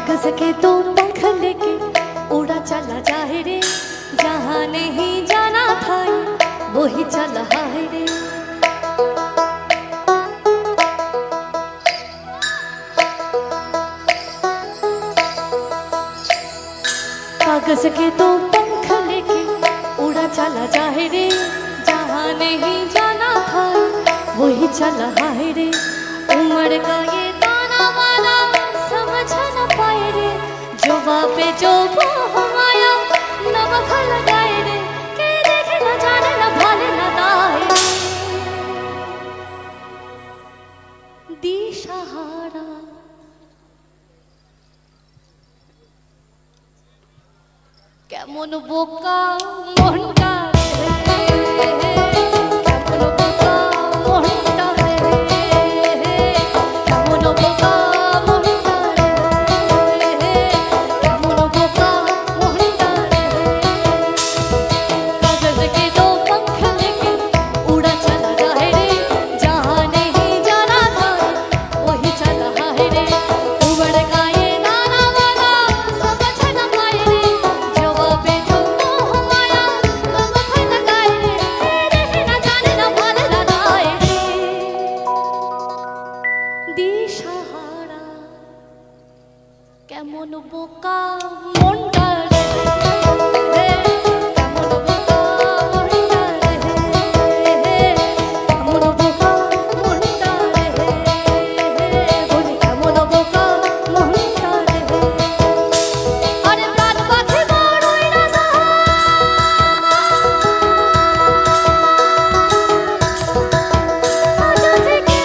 कागज के दो पंख लेके उड़ा चला जाए रे, जहाँ नहीं जाना था वही चला है रे। कागज के दो पंख लेके उड़ा चला जाए रे, जहाँ नहीं जाना था वही चला है रे। उम्र का ये ताना वाला समझ न पाए रे, जो बापे जो वो हमाया न बखा लगाए रे, के देखे न जाने न भाले न दाए दिशहारा। কেমন বোকা মনটা কেমন বোকা মনটা রে, কেমন বোকা মনটা রে, কেমন বোকা মনটা রে, বলি কেমন বোকা মনটা রে। আরে প্রাণ পাখি বড়ই রাজা, আজ থেকে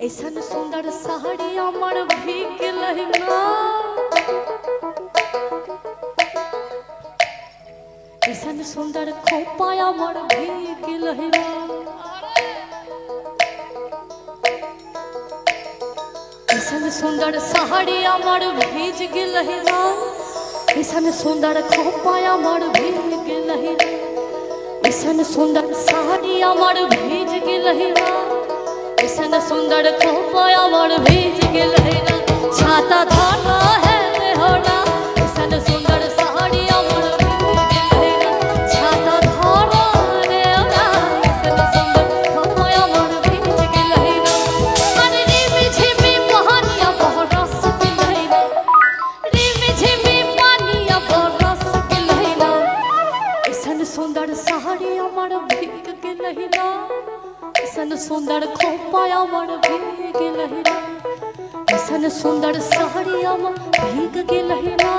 ऐसन सुंदर साड़ी अमर भीग लहंगा, ऐसन सुंदर खोपा अमर भीग लहंगा, ऐसन सुंदर साड़ी अमर भीज लहंगा, ऐसन सुंदर खोपा अमर भीग लहंगा, ऐसन सुंदर साड़ी अमर भीज लहंगा, ऐसन सुंदर खोपा अमर भीज गेल है। छाता धाना है होना, ऐसन सुंदर साड़ी अमर भीज गेल है। छाता धाना रे होना, ऐसन सुंदर खोपा अमर भीज गेल है। अरे रिमी झिमी पानिया बरस गेल है, रिमी झिमी पानिया बरस गेल है। ऐसन सुंदर साड़ी अमर भीज गेल है, ऐसन सुंदर खोपा अमर भीग लहरा, ऐसन सुंदर साड़ी अमर भीग लहरा।